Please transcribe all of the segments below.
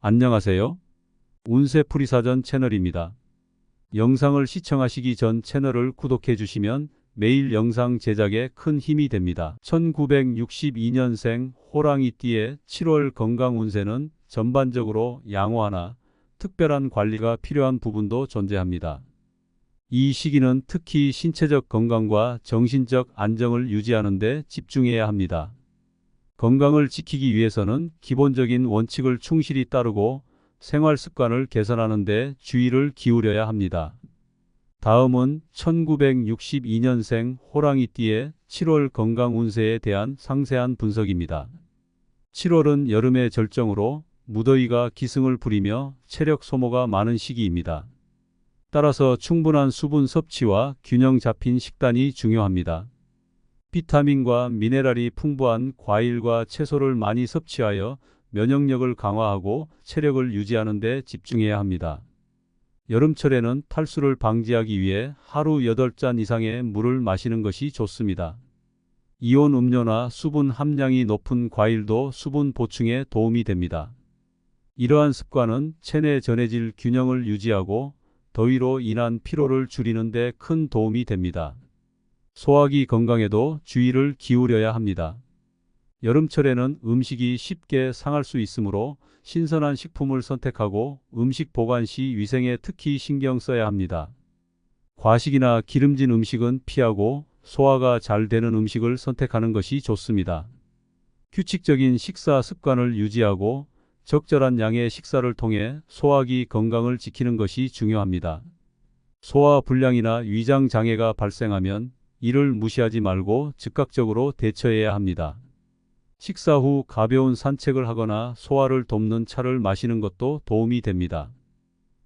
안녕하세요. 운세풀이사전 채널입니다. 영상을 시청하시기 전 채널을 구독해 주시면 매일 영상 제작에 큰 힘이 됩니다. 1962년생 호랑이띠의 7월 건강 운세는 전반적으로 양호하나 특별한 관리가 필요한 부분도 존재합니다. 이 시기는 특히 신체적 건강과 정신적 안정을 유지하는 데 집중해야 합니다. 건강을 지키기 위해서는 기본적인 원칙을 충실히 따르고 생활 습관을 개선하는 데 주의를 기울여야 합니다. 다음은 1962년생 호랑이띠의 7월 건강 운세에 대한 상세한 분석입니다. 7월은 여름의 절정으로 무더위가 기승을 부리며 체력 소모가 많은 시기입니다. 따라서 충분한 수분 섭취와 균형 잡힌 식단이 중요합니다. 비타민과 미네랄이 풍부한 과일과 채소를 많이 섭취하여 면역력을 강화하고 체력을 유지하는 데 집중해야 합니다. 여름철에는 탈수를 방지하기 위해 하루 8잔 이상의 물을 마시는 것이 좋습니다. 이온 음료나 수분 함량이 높은 과일도 수분 보충에 도움이 됩니다. 이러한 습관은 체내 전해질 균형을 유지하고 더위로 인한 피로를 줄이는 데 큰 도움이 됩니다. 소화기 건강에도 주의를 기울여야 합니다. 여름철에는 음식이 쉽게 상할 수 있으므로 신선한 식품을 선택하고 음식 보관 시 위생에 특히 신경 써야 합니다. 과식이나 기름진 음식은 피하고 소화가 잘 되는 음식을 선택하는 것이 좋습니다. 규칙적인 식사 습관을 유지하고 적절한 양의 식사를 통해 소화기 건강을 지키는 것이 중요합니다. 소화 불량이나 위장 장애가 발생하면 이를 무시하지 말고 즉각적으로 대처해야 합니다. 식사 후 가벼운 산책을 하거나 소화를 돕는 차를 마시는 것도 도움이 됩니다.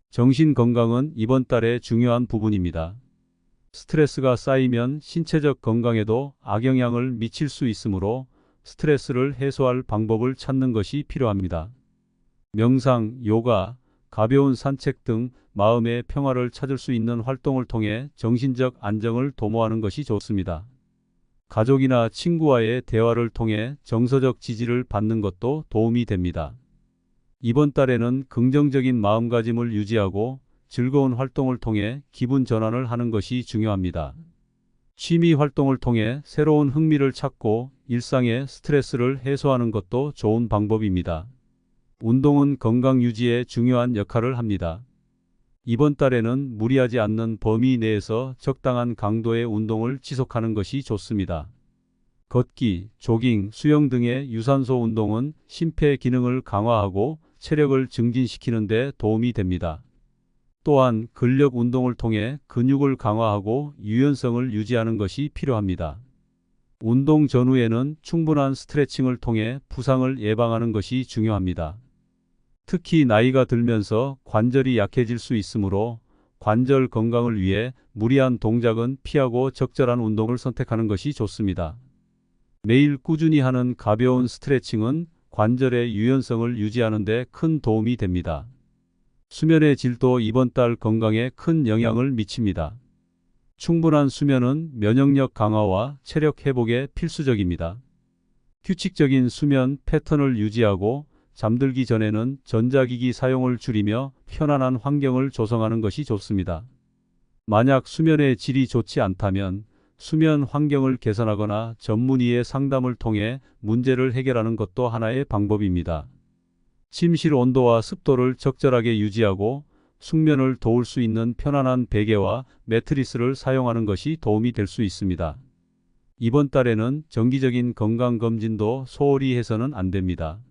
정신 건강은 이번 달의 중요한 부분입니다. 스트레스가 쌓이면 신체적 건강에도 악영향을 미칠 수 있으므로 스트레스를 해소할 방법을 찾는 것이 필요합니다. 명상, 요가, 가벼운 산책 등 마음의 평화를 찾을 수 있는 활동을 통해 정신적 안정을 도모하는 것이 좋습니다. 가족이나 친구와의 대화를 통해 정서적 지지를 받는 것도 도움이 됩니다. 이번 달에는 긍정적인 마음가짐을 유지하고 즐거운 활동을 통해 기분 전환을 하는 것이 중요합니다. 취미 활동을 통해 새로운 흥미를 찾고 일상의 스트레스를 해소하는 것도 좋은 방법입니다. 운동은 건강 유지에 중요한 역할을 합니다. 이번 달에는 무리하지 않는 범위 내에서 적당한 강도의 운동을 지속하는 것이 좋습니다. 걷기, 조깅, 수영 등의 유산소 운동은 심폐 기능을 강화하고 체력을 증진시키는 데 도움이 됩니다. 또한 근력 운동을 통해 근육을 강화하고 유연성을 유지하는 것이 필요합니다. 운동 전후에는 충분한 스트레칭을 통해 부상을 예방하는 것이 중요합니다. 특히 나이가 들면서 관절이 약해질 수 있으므로 관절 건강을 위해 무리한 동작은 피하고 적절한 운동을 선택하는 것이 좋습니다. 매일 꾸준히 하는 가벼운 스트레칭은 관절의 유연성을 유지하는 데 큰 도움이 됩니다. 수면의 질도 이번 달 건강에 큰 영향을 미칩니다. 충분한 수면은 면역력 강화와 체력 회복에 필수적입니다. 규칙적인 수면 패턴을 유지하고 잠들기 전에는 전자기기 사용을 줄이며 편안한 환경을 조성하는 것이 좋습니다. 만약 수면의 질이 좋지 않다면 수면 환경을 개선하거나 전문의의 상담을 통해 문제를 해결하는 것도 하나의 방법입니다. 침실 온도와 습도를 적절하게 유지하고 숙면을 도울 수 있는 편안한 베개와 매트리스를 사용하는 것이 도움이 될 수 있습니다. 이번 달에는 정기적인 건강검진도 소홀히 해서는 안 됩니다.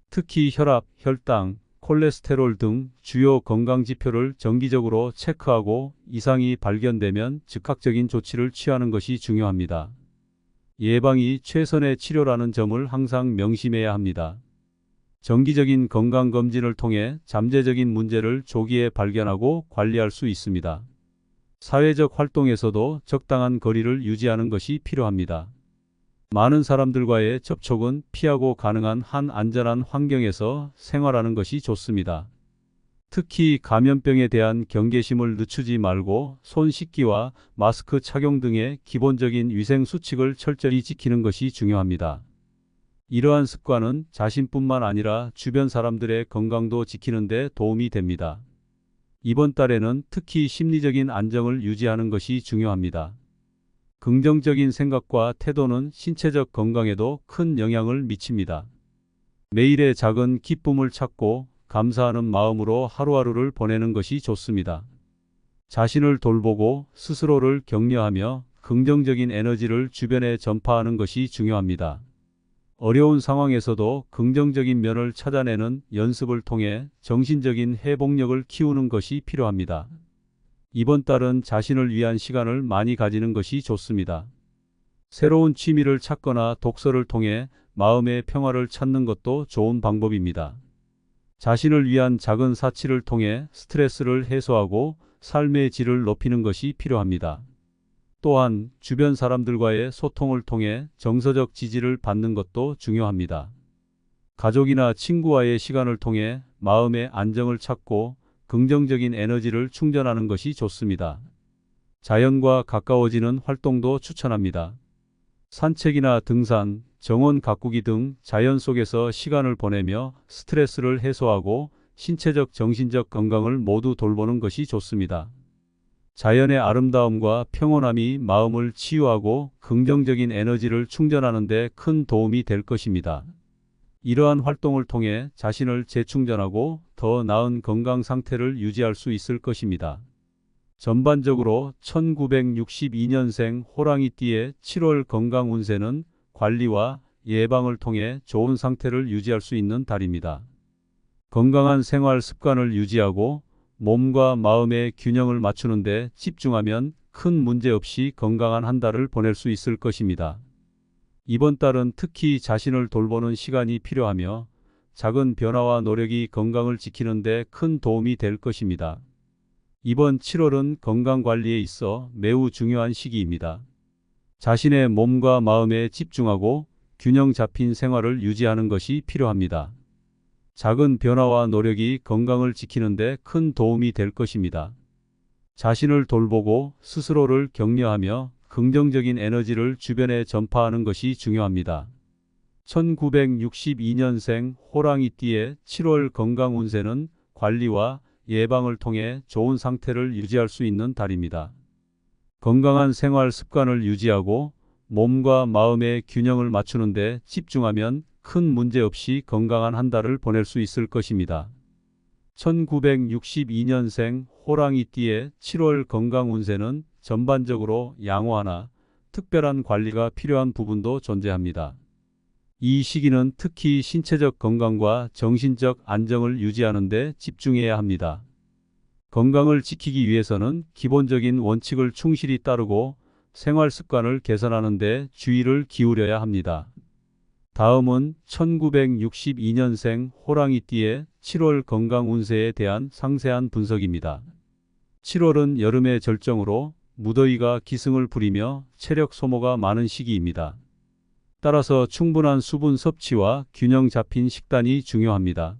특히 혈압, 혈당, 콜레스테롤 등 주요 건강지표를 정기적으로 체크하고 이상이 발견되면 즉각적인 조치를 취하는 것이 중요합니다. 예방이 최선의 치료라는 점을 항상 명심해야 합니다. 정기적인 건강검진을 통해 잠재적인 문제를 조기에 발견하고 관리할 수 있습니다. 사회적 활동에서도 적당한 거리를 유지하는 것이 필요합니다. 많은 사람들과의 접촉은 피하고 가능한 한 안전한 환경에서 생활하는 것이 좋습니다. 특히 감염병에 대한 경계심을 늦추지 말고 손 씻기와 마스크 착용 등의 기본적인 위생 수칙을 철저히 지키는 것이 중요합니다. 이러한 습관은 자신뿐만 아니라 주변 사람들의 건강도 지키는 데 도움이 됩니다. 이번 달에는 특히 심리적인 안정을 유지하는 것이 중요합니다. 긍정적인 생각과 태도는 신체적 건강에도 큰 영향을 미칩니다. 매일의 작은 기쁨을 찾고 감사하는 마음으로 하루하루를 보내는 것이 좋습니다. 자신을 돌보고 스스로를 격려하며 긍정적인 에너지를 주변에 전파하는 것이 중요합니다. 어려운 상황에서도 긍정적인 면을 찾아내는 연습을 통해 정신적인 회복력을 키우는 것이 필요합니다. 이번 달은 자신을 위한 시간을 많이 가지는 것이 좋습니다. 새로운 취미를 찾거나 독서를 통해 마음의 평화를 찾는 것도 좋은 방법입니다. 자신을 위한 작은 사치를 통해 스트레스를 해소하고 삶의 질을 높이는 것이 필요합니다. 또한 주변 사람들과의 소통을 통해 정서적 지지를 받는 것도 중요합니다. 가족이나 친구와의 시간을 통해 마음의 안정을 찾고 긍정적인 에너지를 충전하는 것이 좋습니다. 자연과 가까워지는 활동도 추천합니다. 산책이나 등산, 정원 가꾸기 등 자연 속에서 시간을 보내며 스트레스를 해소하고 신체적, 정신적 건강을 모두 돌보는 것이 좋습니다. 자연의 아름다움과 평온함이 마음을 치유하고 긍정적인 에너지를 충전하는 데 큰 도움이 될 것입니다. 이러한 활동을 통해 자신을 재충전하고 더 나은 건강 상태를 유지할 수 있을 것입니다. 전반적으로 1962년생 호랑이띠의 7월 건강 운세는 관리와 예방을 통해 좋은 상태를 유지할 수 있는 달입니다. 건강한 생활 습관을 유지하고 몸과 마음의 균형을 맞추는 데 집중하면 큰 문제 없이 건강한 한 달을 보낼 수 있을 것입니다. 이번 달은 특히 자신을 돌보는 시간이 필요하며 작은 변화와 노력이 건강을 지키는 데 큰 도움이 될 것입니다. 이번 7월은 건강관리에 있어 매우 중요한 시기입니다. 자신의 몸과 마음에 집중하고 균형 잡힌 생활을 유지하는 것이 필요합니다. 작은 변화와 노력이 건강을 지키는 데 큰 도움이 될 것입니다. 자신을 돌보고 스스로를 격려하며 긍정적인 에너지를 주변에 전파하는 것이 중요합니다. 1962년생 호랑이띠의 7월 건강 운세는 관리와 예방을 통해 좋은 상태를 유지할 수 있는 달입니다. 건강한 생활 습관을 유지하고 몸과 마음의 균형을 맞추는 데 집중하면 큰 문제 없이 건강한 한 달을 보낼 수 있을 것입니다. 1962년생 호랑이띠의 7월 건강 운세는 전반적으로 양호하나 특별한 관리가 필요한 부분도 존재합니다. 이 시기는 특히 신체적 건강과 정신적 안정을 유지하는 데 집중해야 합니다. 건강을 지키기 위해서는 기본적인 원칙을 충실히 따르고 생활 습관을 개선하는 데 주의를 기울여야 합니다. 다음은 1962년생 호랑이띠의 7월 건강 운세에 대한 상세한 분석입니다. 7월은 여름의 절정으로 무더위가 기승을 부리며 체력 소모가 많은 시기입니다. 따라서 충분한 수분 섭취와 균형 잡힌 식단이 중요합니다.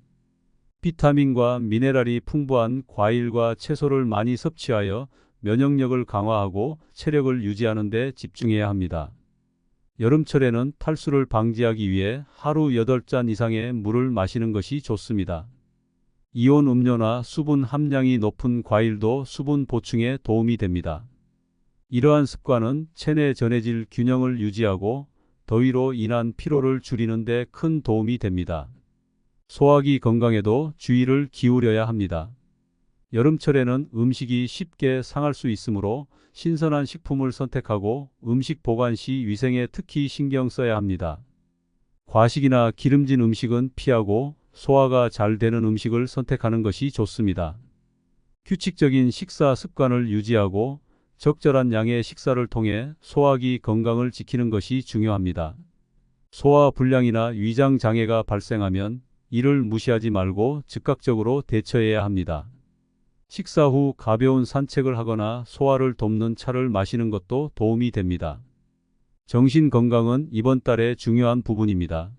비타민과 미네랄이 풍부한 과일과 채소를 많이 섭취하여 면역력을 강화하고 체력을 유지하는 데 집중해야 합니다. 여름철에는 탈수를 방지하기 위해 하루 8잔 이상의 물을 마시는 것이 좋습니다. 이온 음료나 수분 함량이 높은 과일도 수분 보충에 도움이 됩니다. 이러한 습관은 체내 전해질 균형을 유지하고 더위로 인한 피로를 줄이는 데 큰 도움이 됩니다. 소화기 건강에도 주의를 기울여야 합니다. 여름철에는 음식이 쉽게 상할 수 있으므로 신선한 식품을 선택하고 음식 보관 시 위생에 특히 신경 써야 합니다. 과식이나 기름진 음식은 피하고 소화가 잘 되는 음식을 선택하는 것이 좋습니다. 규칙적인 식사 습관을 유지하고 적절한 양의 식사를 통해 소화기 건강을 지키는 것이 중요합니다. 소화 불량이나 위장 장애가 발생하면 이를 무시하지 말고 즉각적으로 대처해야 합니다. 식사 후 가벼운 산책을 하거나 소화를 돕는 차를 마시는 것도 도움이 됩니다. 정신 건강은 이번 달의 중요한 부분입니다.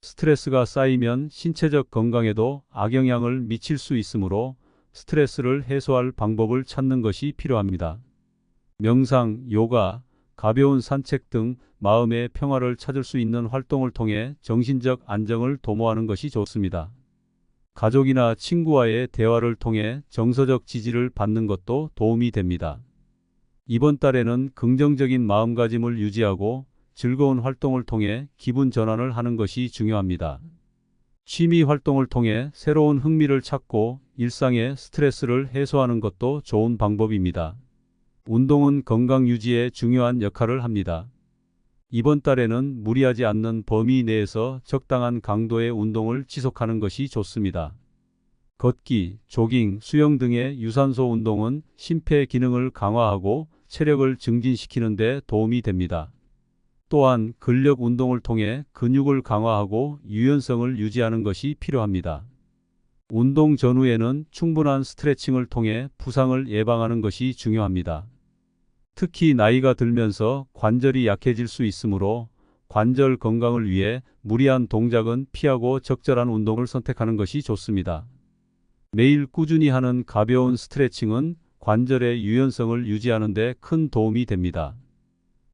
스트레스가 쌓이면 신체적 건강에도 악영향을 미칠 수 있으므로 스트레스를 해소할 방법을 찾는 것이 필요합니다. 명상, 요가, 가벼운 산책 등 마음의 평화를 찾을 수 있는 활동을 통해 정신적 안정을 도모하는 것이 좋습니다. 가족이나 친구와의 대화를 통해 정서적 지지를 받는 것도 도움이 됩니다. 이번 달에는 긍정적인 마음가짐을 유지하고 즐거운 활동을 통해 기분 전환을 하는 것이 중요합니다. 취미 활동을 통해 새로운 흥미를 찾고 일상의 스트레스를 해소하는 것도 좋은 방법입니다. 운동은 건강 유지에 중요한 역할을 합니다. 이번 달에는 무리하지 않는 범위 내에서 적당한 강도의 운동을 지속하는 것이 좋습니다. 걷기, 조깅, 수영 등의 유산소 운동은 심폐 기능을 강화하고 체력을 증진시키는 데 도움이 됩니다. 또한 근력 운동을 통해 근육을 강화하고 유연성을 유지하는 것이 필요합니다. 운동 전후에는 충분한 스트레칭을 통해 부상을 예방하는 것이 중요합니다. 특히 나이가 들면서 관절이 약해질 수 있으므로 관절 건강을 위해 무리한 동작은 피하고 적절한 운동을 선택하는 것이 좋습니다. 매일 꾸준히 하는 가벼운 스트레칭은 관절의 유연성을 유지하는 데 큰 도움이 됩니다.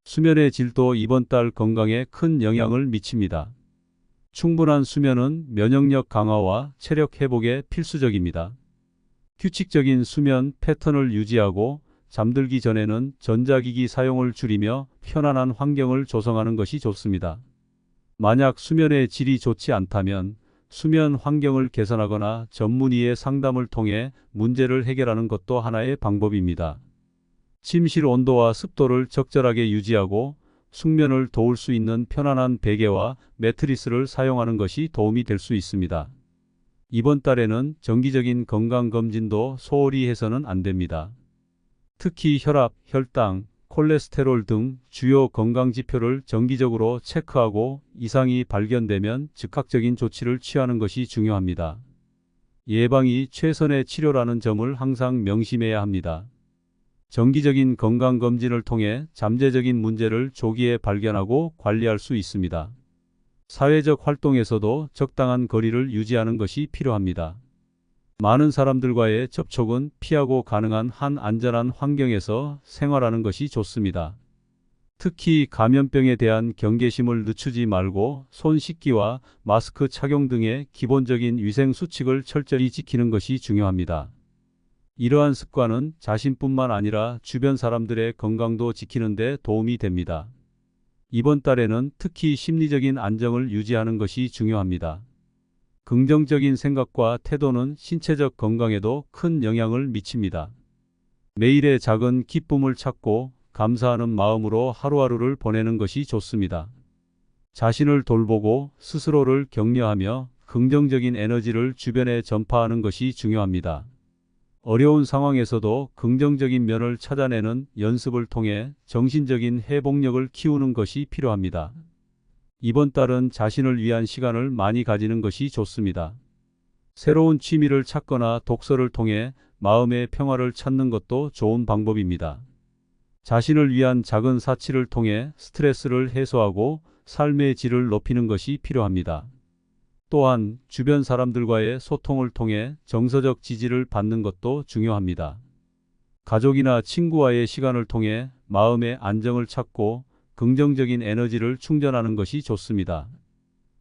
수면의 질도 이번 달 건강에 큰 영향을 미칩니다. 충분한 수면은 면역력 강화와 체력 회복에 필수적입니다. 규칙적인 수면 패턴을 유지하고 잠들기 전에는 전자기기 사용을 줄이며 편안한 환경을 조성하는 것이 좋습니다. 만약 수면의 질이 좋지 않다면 수면 환경을 개선하거나 전문의의 상담을 통해 문제를 해결하는 것도 하나의 방법입니다. 침실 온도와 습도를 적절하게 유지하고 숙면을 도울 수 있는 편안한 베개와 매트리스를 사용하는 것이 도움이 될 수 있습니다. 이번 달에는 정기적인 건강검진도 소홀히 해서는 안 됩니다. 특히 혈압, 혈당, 콜레스테롤 등 주요 건강지표를 정기적으로 체크하고 이상이 발견되면 즉각적인 조치를 취하는 것이 중요합니다. 예방이 최선의 치료라는 점을 항상 명심해야 합니다. 정기적인 건강검진을 통해 잠재적인 문제를 조기에 발견하고 관리할 수 있습니다. 사회적 활동에서도 적당한 거리를 유지하는 것이 필요합니다. 많은 사람들과의 접촉은 피하고 가능한 한 안전한 환경에서 생활하는 것이 좋습니다. 특히 감염병에 대한 경계심을 늦추지 말고 손 씻기와 마스크 착용 등의 기본적인 위생 수칙을 철저히 지키는 것이 중요합니다. 이러한 습관은 자신뿐만 아니라 주변 사람들의 건강도 지키는 데 도움이 됩니다. 이번 달에는 특히 심리적인 안정을 유지하는 것이 중요합니다. 긍정적인 생각과 태도는 신체적 건강에도 큰 영향을 미칩니다. 매일의 작은 기쁨을 찾고 감사하는 마음으로 하루하루를 보내는 것이 좋습니다. 자신을 돌보고 스스로를 격려하며 긍정적인 에너지를 주변에 전파하는 것이 중요합니다. 어려운 상황에서도 긍정적인 면을 찾아내는 연습을 통해 정신적인 회복력을 키우는 것이 필요합니다. 이번 달은 자신을 위한 시간을 많이 가지는 것이 좋습니다. 새로운 취미를 찾거나 독서를 통해 마음의 평화를 찾는 것도 좋은 방법입니다. 자신을 위한 작은 사치를 통해 스트레스를 해소하고 삶의 질을 높이는 것이 필요합니다. 또한 주변 사람들과의 소통을 통해 정서적 지지를 받는 것도 중요합니다. 가족이나 친구와의 시간을 통해 마음의 안정을 찾고 긍정적인 에너지를 충전하는 것이 좋습니다.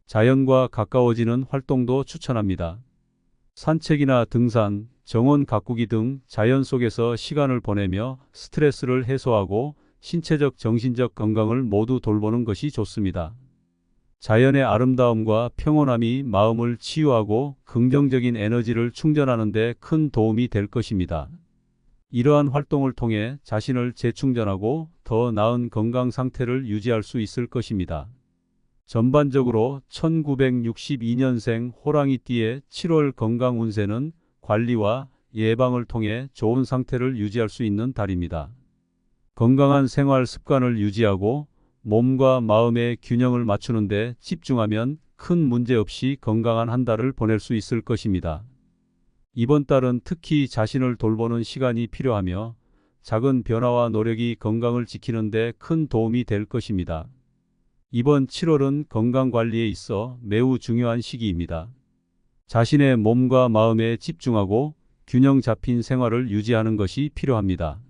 자연과 가까워지는 활동도 추천합니다. 산책이나 등산, 정원 가꾸기 등 자연 속에서 시간을 보내며 스트레스를 해소하고 신체적 정신적 건강을 모두 돌보는 것이 좋습니다. 자연의 아름다움과 평온함이 마음을 치유하고 긍정적인 에너지를 충전하는 데 큰 도움이 될 것입니다. 이러한 활동을 통해 자신을 재충전하고 더 나은 건강 상태를 유지할 수 있을 것입니다. 전반적으로 1962년생 호랑이띠의 7월 건강 운세는 관리와 예방을 통해 좋은 상태를 유지할 수 있는 달입니다. 건강한 생활 습관을 유지하고 몸과 마음의 균형을 맞추는 데 집중하면 큰 문제 없이 건강한 한 달을 보낼 수 있을 것입니다. 이번 달은 특히 자신을 돌보는 시간이 필요하며 작은 변화와 노력이 건강을 지키는 데 큰 도움이 될 것입니다. 이번 7월은 건강관리에 있어 매우 중요한 시기입니다. 자신의 몸과 마음에 집중하고 균형 잡힌 생활을 유지하는 것이 필요합니다.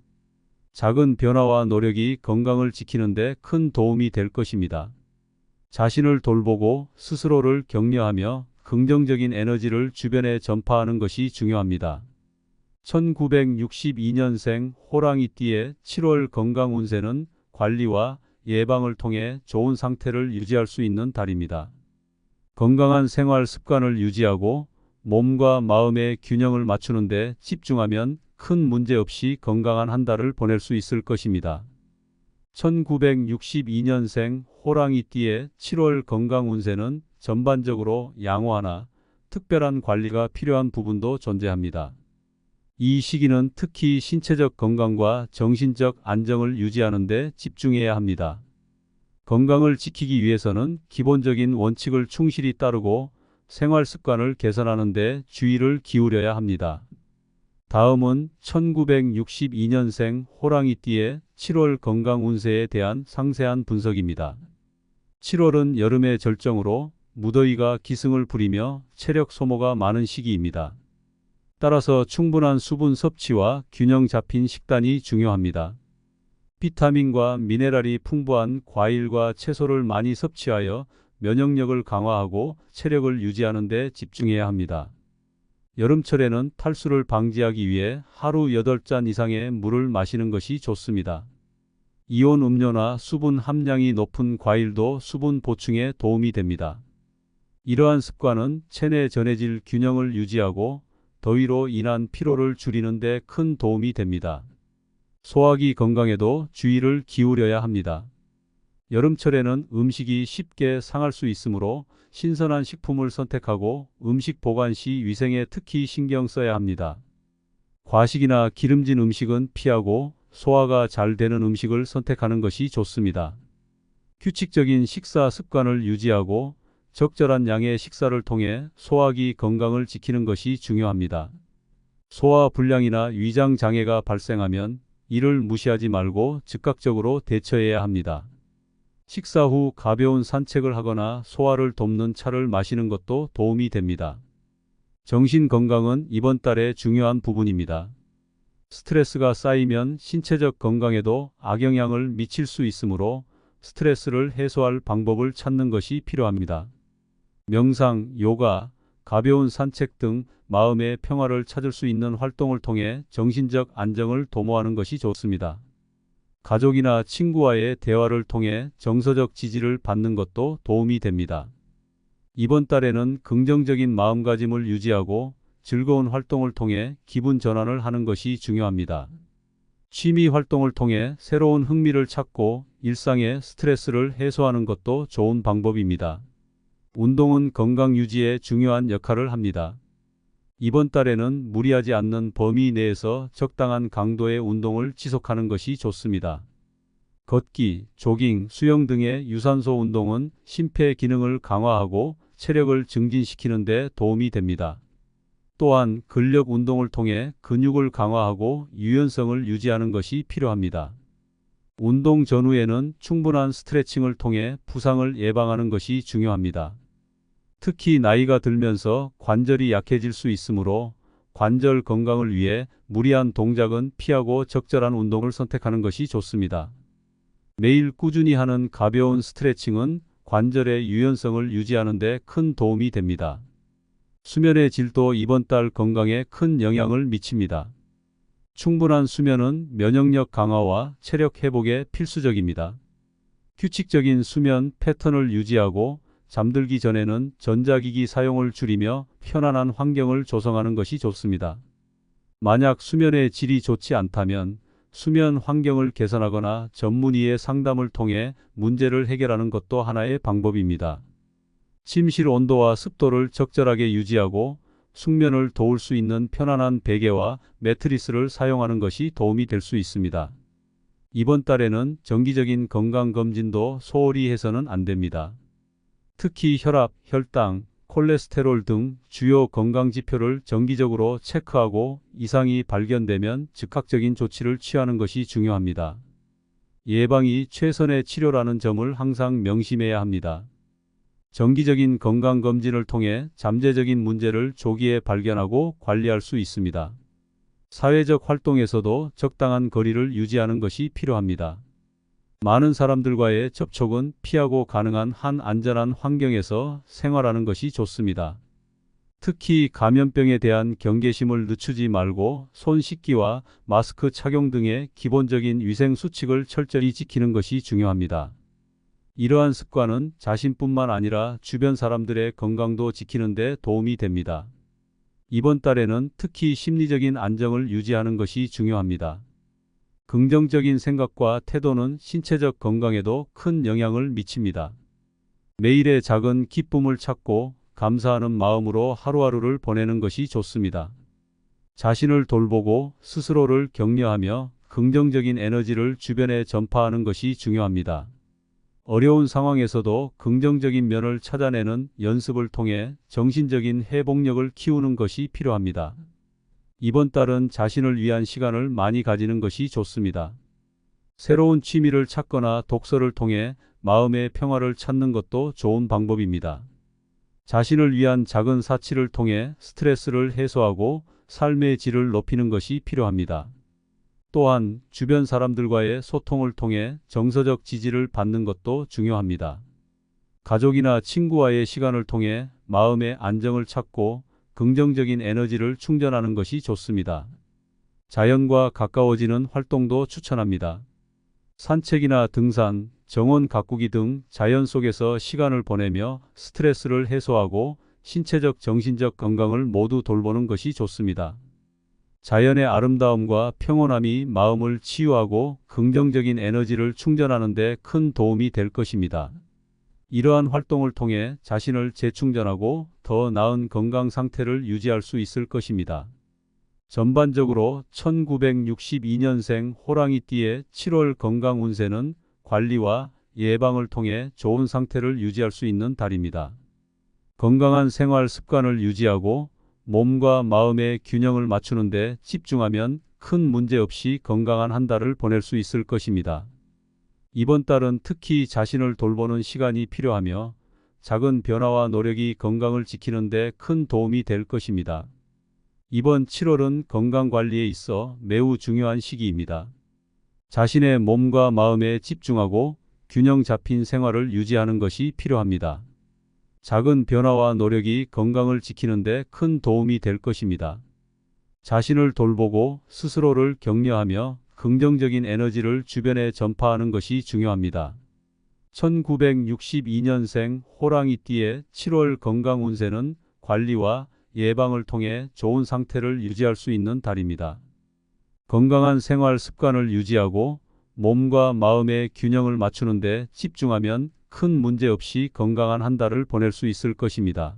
작은 변화와 노력이 건강을 지키는 데 큰 도움이 될 것입니다. 자신을 돌보고 스스로를 격려하며 긍정적인 에너지를 주변에 전파하는 것이 중요합니다. 1962년생 호랑이띠의 7월 건강 운세는 관리와 예방을 통해 좋은 상태를 유지할 수 있는 달입니다. 건강한 생활 습관을 유지하고 몸과 마음의 균형을 맞추는 데 집중하면 큰 문제 없이 건강한 한 달을 보낼 수 있을 것입니다. 1962년생 호랑이띠의 7월 건강 운세는 전반적으로 양호하나 특별한 관리가 필요한 부분도 존재합니다. 이 시기는 특히 신체적 건강과 정신적 안정을 유지하는 데 집중해야 합니다. 건강을 지키기 위해서는 기본적인 원칙을 충실히 따르고 생활 습관을 개선하는 데 주의를 기울여야 합니다. 다음은 1962년생 호랑이띠의 7월 건강 운세에 대한 상세한 분석입니다. 7월은 여름의 절정으로 무더위가 기승을 부리며 체력 소모가 많은 시기입니다. 따라서 충분한 수분 섭취와 균형 잡힌 식단이 중요합니다. 비타민과 미네랄이 풍부한 과일과 채소를 많이 섭취하여 면역력을 강화하고 체력을 유지하는 데 집중해야 합니다. 여름철에는 탈수를 방지하기 위해 하루 8잔 이상의 물을 마시는 것이 좋습니다. 이온 음료나 수분 함량이 높은 과일도 수분 보충에 도움이 됩니다. 이러한 습관은 체내 전해질 균형을 유지하고 더위로 인한 피로를 줄이는 데 큰 도움이 됩니다. 소화기 건강에도 주의를 기울여야 합니다. 여름철에는 음식이 쉽게 상할 수 있으므로 신선한 식품을 선택하고 음식 보관 시 위생에 특히 신경 써야 합니다. 과식이나 기름진 음식은 피하고 소화가 잘 되는 음식을 선택하는 것이 좋습니다. 규칙적인 식사 습관을 유지하고 적절한 양의 식사를 통해 소화기 건강을 지키는 것이 중요합니다. 소화 불량이나 위장 장애가 발생하면 이를 무시하지 말고 즉각적으로 대처해야 합니다. 식사 후 가벼운 산책을 하거나 소화를 돕는 차를 마시는 것도 도움이 됩니다. 정신 건강은 이번 달의 중요한 부분입니다. 스트레스가 쌓이면 신체적 건강에도 악영향을 미칠 수 있으므로 스트레스를 해소할 방법을 찾는 것이 필요합니다. 명상, 요가, 가벼운 산책 등 마음의 평화를 찾을 수 있는 활동을 통해 정신적 안정을 도모하는 것이 좋습니다. 가족이나 친구와의 대화를 통해 정서적 지지를 받는 것도 도움이 됩니다. 이번 달에는 긍정적인 마음가짐을 유지하고 즐거운 활동을 통해 기분 전환을 하는 것이 중요합니다. 취미 활동을 통해 새로운 흥미를 찾고 일상의 스트레스를 해소하는 것도 좋은 방법입니다. 운동은 건강 유지에 중요한 역할을 합니다. 이번 달에는 무리하지 않는 범위 내에서 적당한 강도의 운동을 지속하는 것이 좋습니다. 걷기, 조깅, 수영 등의 유산소 운동은 심폐 기능을 강화하고 체력을 증진시키는 데 도움이 됩니다. 또한 근력 운동을 통해 근육을 강화하고 유연성을 유지하는 것이 필요합니다. 운동 전후에는 충분한 스트레칭을 통해 부상을 예방하는 것이 중요합니다. 특히 나이가 들면서 관절이 약해질 수 있으므로 관절 건강을 위해 무리한 동작은 피하고 적절한 운동을 선택하는 것이 좋습니다. 매일 꾸준히 하는 가벼운 스트레칭은 관절의 유연성을 유지하는 데 큰 도움이 됩니다. 수면의 질도 이번 달 건강에 큰 영향을 미칩니다. 충분한 수면은 면역력 강화와 체력 회복에 필수적입니다. 규칙적인 수면 패턴을 유지하고 잠들기 전에는 전자기기 사용을 줄이며 편안한 환경을 조성하는 것이 좋습니다. 만약 수면의 질이 좋지 않다면 수면 환경을 개선하거나 전문의의 상담을 통해 문제를 해결하는 것도 하나의 방법입니다. 침실 온도와 습도를 적절하게 유지하고 숙면을 도울 수 있는 편안한 베개와 매트리스를 사용하는 것이 도움이 될 수 있습니다. 이번 달에는 정기적인 건강검진도 소홀히 해서는 안 됩니다. 특히 혈압, 혈당, 콜레스테롤 등 주요 건강지표를 정기적으로 체크하고 이상이 발견되면 즉각적인 조치를 취하는 것이 중요합니다. 예방이 최선의 치료라는 점을 항상 명심해야 합니다. 정기적인 건강검진을 통해 잠재적인 문제를 조기에 발견하고 관리할 수 있습니다. 사회적 활동에서도 적당한 거리를 유지하는 것이 필요합니다. 많은 사람들과의 접촉은 피하고 가능한 한 안전한 환경에서 생활하는 것이 좋습니다. 특히 감염병에 대한 경계심을 늦추지 말고 손 씻기와 마스크 착용 등의 기본적인 위생 수칙을 철저히 지키는 것이 중요합니다. 이러한 습관은 자신뿐만 아니라 주변 사람들의 건강도 지키는 데 도움이 됩니다. 이번 달에는 특히 심리적인 안정을 유지하는 것이 중요합니다. 긍정적인 생각과 태도는 신체적 건강에도 큰 영향을 미칩니다. 매일의 작은 기쁨을 찾고 감사하는 마음으로 하루하루를 보내는 것이 좋습니다. 자신을 돌보고 스스로를 격려하며 긍정적인 에너지를 주변에 전파하는 것이 중요합니다. 어려운 상황에서도 긍정적인 면을 찾아내는 연습을 통해 정신적인 회복력을 키우는 것이 필요합니다. 이번 달은 자신을 위한 시간을 많이 가지는 것이 좋습니다. 새로운 취미를 찾거나 독서를 통해 마음의 평화를 찾는 것도 좋은 방법입니다. 자신을 위한 작은 사치를 통해 스트레스를 해소하고 삶의 질을 높이는 것이 필요합니다. 또한 주변 사람들과의 소통을 통해 정서적 지지를 받는 것도 중요합니다. 가족이나 친구와의 시간을 통해 마음의 안정을 찾고 긍정적인 에너지를 충전하는 것이 좋습니다. 자연과 가까워지는 활동도 추천합니다. 산책이나 등산, 정원 가꾸기 등 자연 속에서 시간을 보내며 스트레스를 해소하고 신체적, 정신적 건강을 모두 돌보는 것이 좋습니다. 자연의 아름다움과 평온함이 마음을 치유하고 긍정적인 에너지를 충전하는 데 큰 도움이 될 것입니다. 이러한 활동을 통해 자신을 재충전하고 더 나은 건강 상태를 유지할 수 있을 것입니다. 전반적으로 1962년생 호랑이띠의 7월 건강 운세는 관리와 예방을 통해 좋은 상태를 유지할 수 있는 달입니다. 건강한 생활 습관을 유지하고 몸과 마음의 균형을 맞추는 데 집중하면 큰 문제 없이 건강한 한 달을 보낼 수 있을 것입니다. 이번 달은 특히 자신을 돌보는 시간이 필요하며 작은 변화와 노력이 건강을 지키는 데 큰 도움이 될 것입니다. 이번 7월은 건강관리에 있어 매우 중요한 시기입니다. 자신의 몸과 마음에 집중하고 균형 잡힌 생활을 유지하는 것이 필요합니다. 작은 변화와 노력이 건강을 지키는 데 큰 도움이 될 것입니다. 자신을 돌보고 스스로를 격려하며 긍정적인 에너지를 주변에 전파하는 것이 중요합니다. 1962년생 호랑이띠의 7월 건강 운세는 관리와 예방을 통해 좋은 상태를 유지할 수 있는 달입니다. 건강한 생활 습관을 유지하고 몸과 마음의 균형을 맞추는 데 집중하면 큰 문제 없이 건강한 한 달을 보낼 수 있을 것입니다.